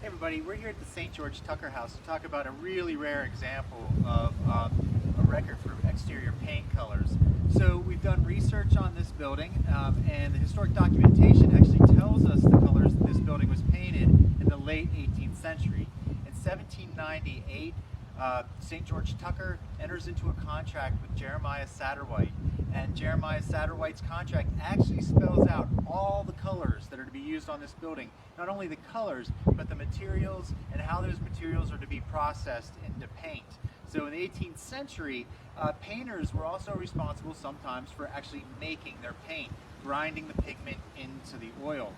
Hey everybody, we're here at the St. George Tucker House to talk about a really rare example of a record for exterior paint colors. So we've done research on this building and the historic documentation actually tells us the colors that this building was painted in the late 18th century. In 1798, St. George Tucker enters into a contract with Jeremiah Satterwhite, and Jeremiah Satterwhite's contract actually spells out all the colors that are to be used on this building. Not only the colors, but the materials and how those materials are to be processed into paint. So in the 18th century, painters were also responsible sometimes for actually making their paint, grinding the pigment into the oil.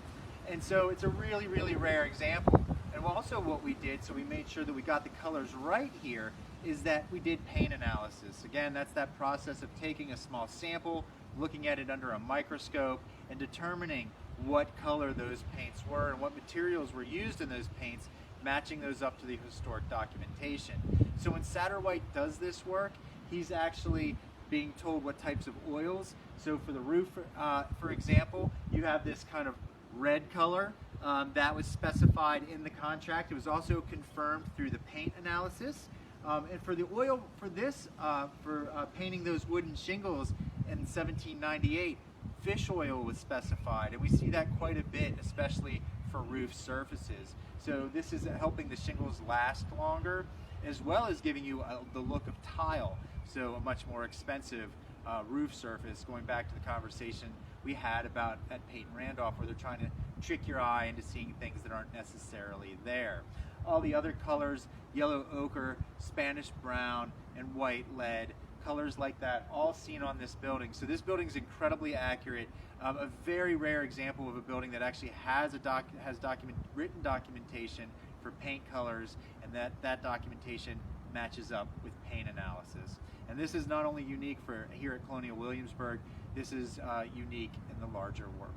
And so it's a really, really rare example. And also what we did, so we made sure that we got the colors right here, is that we did paint analysis. Again, that's that process of taking a small sample, looking at it under a microscope, and determining what color those paints were and what materials were used in those paints, matching those up to the historic documentation. So when Satterwhite does this work, he's actually being told what types of oils. So for the roof, for example, you have this kind of red color that was specified in the contract. It was also confirmed through the paint analysis. And for the oil for this, painting those wooden shingles in 1798, fish oil was specified, and we see that quite a bit, especially for roof surfaces. So this is helping the shingles last longer, as well as giving you the look of tile, so a much more expensive roof surface, going back to the conversation we had about at Peyton Randolph, where they're trying to trick your eye into seeing things that aren't necessarily there. All the other colors, yellow ochre, Spanish brown, and white lead, colors like that, all seen on this building. So this building is incredibly accurate. A very rare example of a building that actually has written documentation for paint colors, and that documentation matches up with paint analysis. And this is not only unique for here at Colonial Williamsburg, this is unique in the larger world.